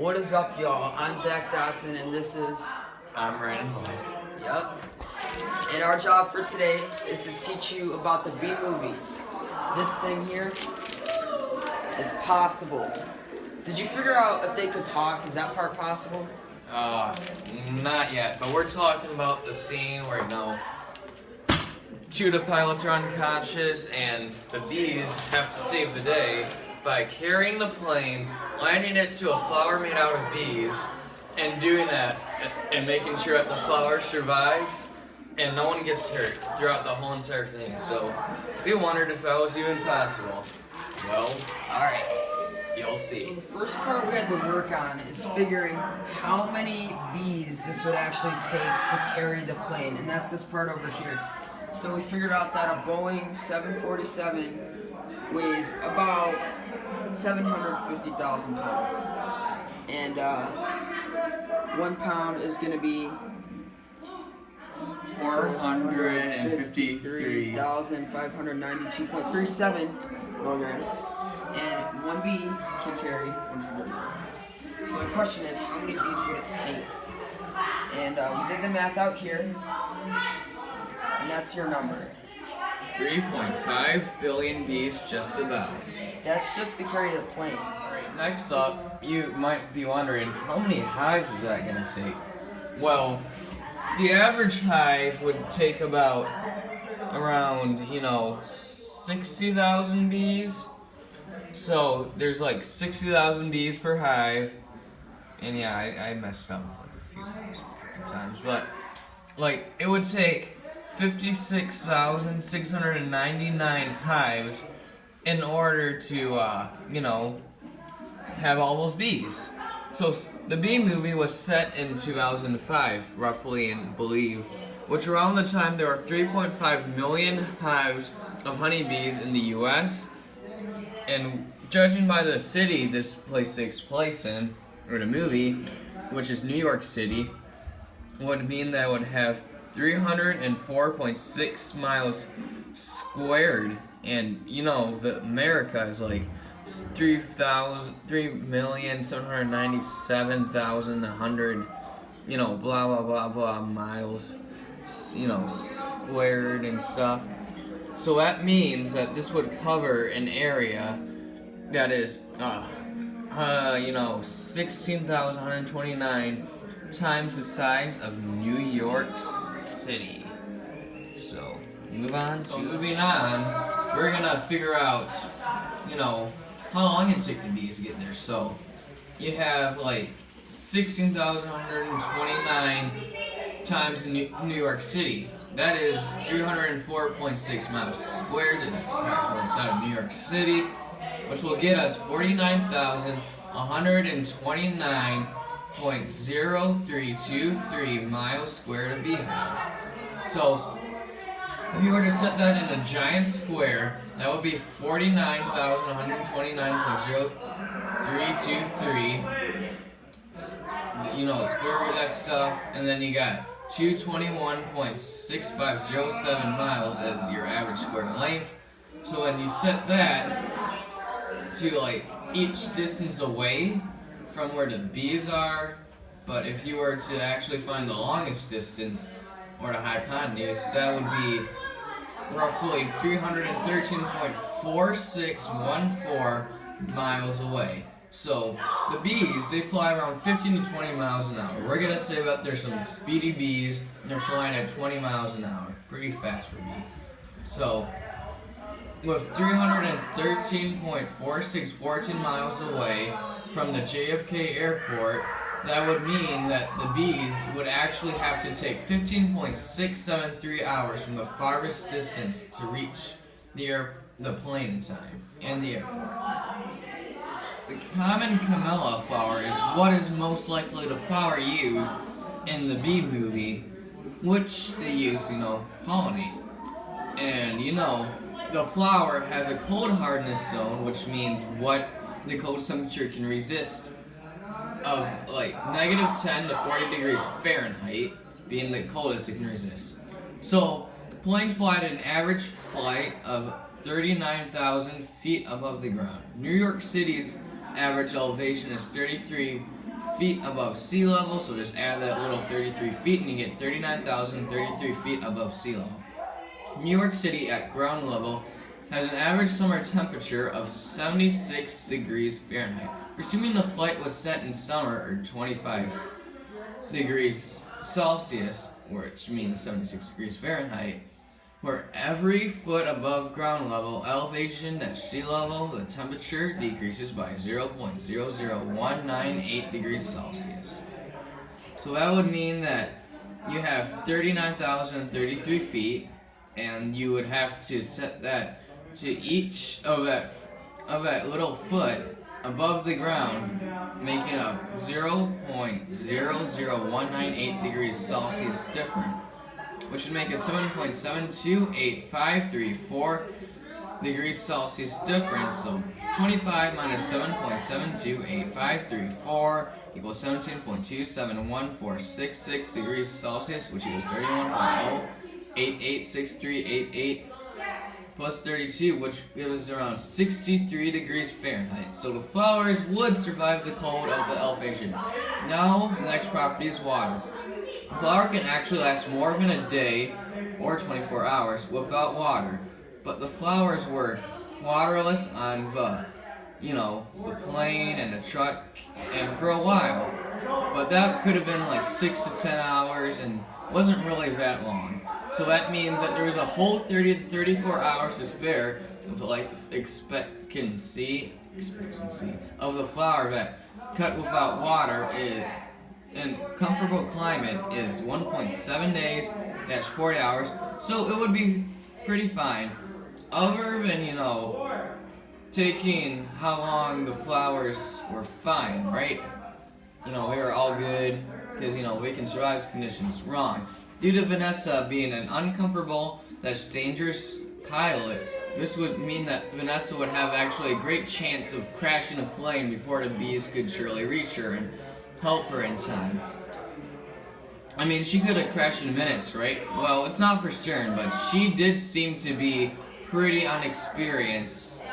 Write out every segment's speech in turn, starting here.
What is up, y'all? I'm Zach Dotson, and this is... I'm Brandon Hall. Yep. And our job for today is to teach you about the Bee Movie. This thing here is possible. Did you figure out if they could talk? Is that part possible? Not yet, but we're talking about the scene where, two of the pilots are unconscious and the bees have to save the day by carrying the plane, landing it to a flower made out of bees, and doing that and making sure that the flowers survive and no one gets hurt throughout the whole entire thing. So we wondered if that was even possible. Well, Alright. you'll see. So the first part we had to work on is figuring how many bees this would actually take to carry the plane, and that's this part over here. So we figured out that a Boeing 747 weighs about 750,000 pounds. And 1 pound is going to be 453,592.37 milligrams. And one bee can carry 100 milligrams. So the question is, how many bees would it take? And we did the math out here. And that's your number. 3.5 billion bees just about. That's just to carry the plane. Next up, you might be wondering, how many hives is that going to take? Well, the average hive would take about around, 60,000 bees. So there's like 60,000 bees per hive. And yeah, I messed up like a few thousand freaking times. But it would take 56,699 hives in order to, have all those bees. So the Bee Movie was set in 2005, roughly, and believe, which around the time there were 3.5 million hives of honeybees in the U.S. And judging by the city this place takes place in, or the movie, which is New York City, would mean that it would have 304.6 miles squared, and the America is like 3,797,100, blah blah blah blah miles, squared and stuff. So that means that this would cover an area that is 16,129 times the size of New York City. So, moving on, we're gonna figure out, how long it took the bees to get there. So, you have 16,129 times New York City. That is 304.6 miles squared, is practically inside of New York City, which will get us 49,129.0323 miles squared of beehives. So, if you were to set that in a giant square, that would be 49,129.0323. Square root that stuff, and then you got 221.6507 miles as your average square length. So when you set that to each distance away from where the bees are, but if you were to actually find the longest distance, or the hypotenuse, that would be roughly 313.4614 miles away. So the bees, they fly around 15 to 20 miles an hour. We're gonna say that there's some speedy bees, and they're flying at 20 miles an hour. Pretty fast for me. So with 313.4614 miles away from the JFK airport, that would mean that the bees would actually have to take 15.673 hours from the farthest distance to reach the plane in time and the airport. The common camellia flower is what is most likely the flower used in the Bee Movie, which they use, pollinate. And the flower has a cold hardness zone, which means what the cold temperature can resist of -10 to 40 degrees Fahrenheit, being the coldest it can resist. So the planes fly at an average flight of 39,000 feet above the ground. New York City's average elevation is 33 feet above sea level, so just add that little 33 feet and you get 39,033 feet above sea level. New York City at ground level has an average summer temperature of 76 degrees Fahrenheit. Presuming the flight was set in summer, or 25 degrees Celsius, which means 76 degrees Fahrenheit, where every foot above ground level elevation at sea level, the temperature decreases by 0.00198 degrees Celsius. So that would mean that you have 39,033 feet, and you would have to set that to each of that little foot above the ground, making a 0.00198 degrees Celsius difference, which would make a 7.728534 degrees Celsius difference. So 25 minus 7.728534 equals 17.271466 degrees Celsius, which equals 31.0886388 plus 32, which gives around 63 degrees Fahrenheit. So the flowers would survive the cold of the elevation. Now, the next property is water. A flower can actually last more than a day or 24 hours without water, but the flowers were waterless on the plane and the truck, and for a while. But that could have been like 6 to 10 hours and wasn't really that long. So that means that there was a whole 30 to 34 hours to spare of the life expectancy of the flower that cut without water in comfortable climate is 1.7 days, that's 40 hours. So it would be pretty fine. Other than, taking how long the flowers were fine, right? They were all good because, we can survive conditions. Wrong. Due to Vanessa being an uncomfortable, that's dangerous pilot, this would mean that Vanessa would have actually a great chance of crashing a plane before the bees could surely reach her and help her in time. I mean, she could have crashed in minutes, right? Well, it's not for certain, but she did seem to be pretty unexperienced,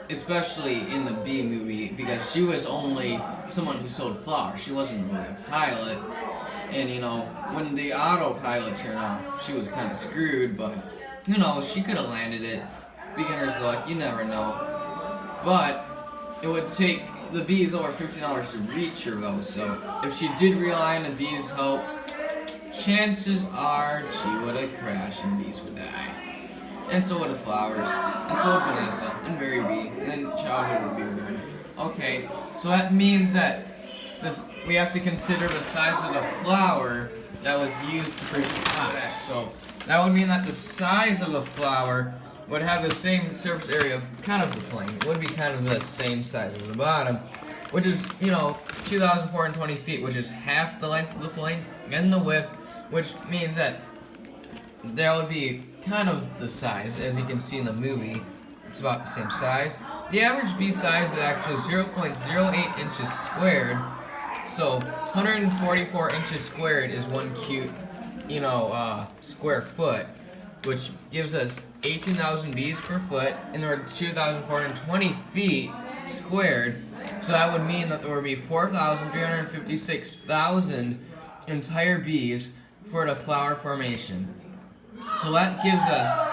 especially in the Bee movie, because she was only someone who sold flowers. She wasn't really a pilot. And, when the autopilot turned off, she was kind of screwed, but, she could have landed it. Beginner's luck, you never know. But it would take the bees over 15 hours to reach her, though, so if she did rely on the bees' help, chances are she would have crashed and the bees would die. And so would the flowers, and so would Vanessa, and Mary B, and then childhood would be ruined. Okay, so that means that we have to consider the size of the flower that was used to produce the wax. So that would mean that the size of the flower would have the same surface area of kind of the plane. It would be kind of the same size as the bottom, which is, 2,420 feet, which is half the length of the plane and the width, which means that there would be kind of the size, as you can see in the movie. It's about the same size. The average bee size is actually 0.08 inches squared. So 144 inches squared is one cute, square foot, which gives us 18,000 bees per foot, and there are 2,420 feet squared. So that would mean that there would be 4,356,000 entire bees for the flower formation. So that gives us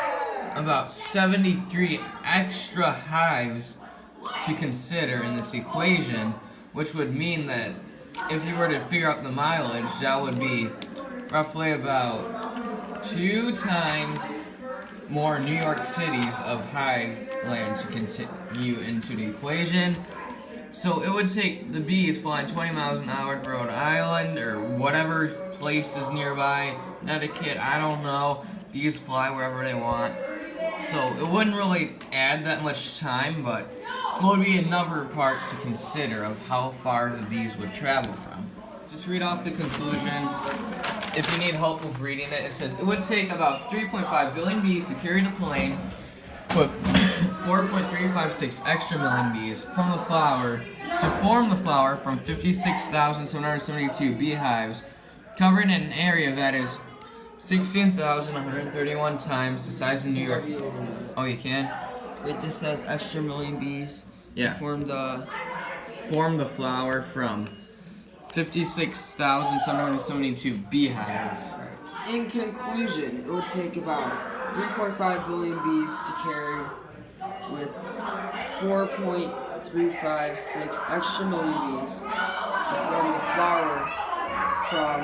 about 73 extra hives to consider in this equation, which would mean that if you were to figure out the mileage, that would be roughly about 2 times more New York cities of hive land to continue into the equation. So it would take the bees flying 20 miles an hour to Rhode Island or whatever place is nearby, Connecticut, I don't know. Bees fly wherever they want. So it wouldn't really add that much time, but it would be another part to consider of how far the bees would travel from. Just read off the conclusion. If you need help with reading it, it says it would take about 3.5 billion bees to carry the plane, put 4.356 extra million bees from the flower to form the flower from 56,772 beehives, covering an area that is 16,131 times the size of New York. Oh, you can? Wait, this says extra million bees Yeah. to form the flower from 56,772 beehives. In conclusion, it would take about 3.5 billion bees to carry, with 4.356 extra million bees to form the flower from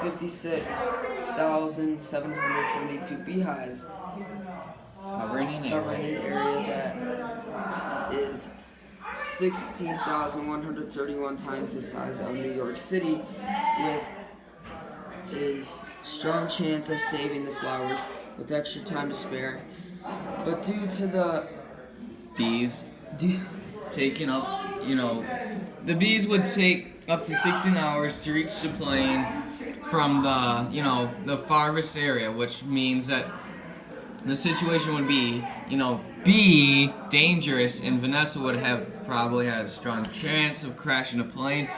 56,772 beehives, Covering an covering area. an area that is 16,131 times the size of New York City, with a strong chance of saving the flowers with extra time to spare. But due to the Bees taking up, the bees would take up to 16 hours to reach the plane from the farthest area, which means that the situation would be, be dangerous, and Vanessa would have probably had a strong chance of crashing a plane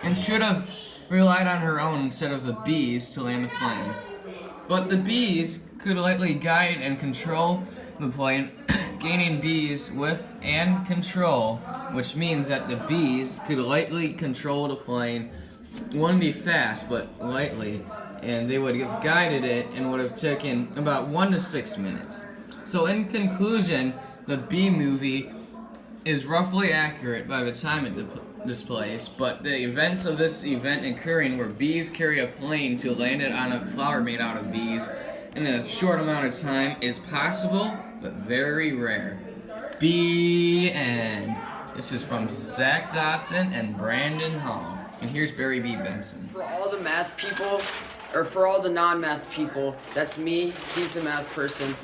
and should have relied on her own instead of the bees to land the plane. But the bees could likely guide and control the plane, gaining bees with and control, which means that the bees could lightly control the plane. Wouldn't be fast, but lightly, and they would have guided it and would have taken about 1 to 6 minutes. So in conclusion, the bee movie is roughly accurate by the time it displays, but the events of this event occurring where bees carry a plane to land it on a flower made out of bees in a short amount of time is possible, but very rare. The end. This is from Zach Dawson and Brandon Hall. And here's Barry B. Benson. For all the math people, or for all the non-math people, that's me. He's a math person.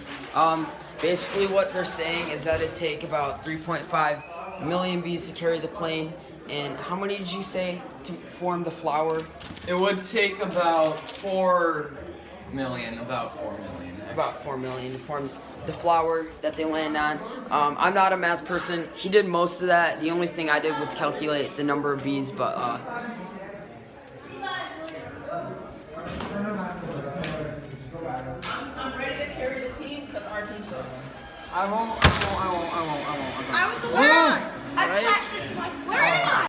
Basically, what they're saying is that it'd take about 3.5 million bees to carry the plane. And how many did you say to form the flower? It would take about 4 million, About 4 million to form the flower that they land on. I'm not a math person. He did most of that. The only thing I did was calculate the number of bees, but I'm ready to carry the team because our team sucks. I won't. I was the winner. I Right? crashed into my. Where am I?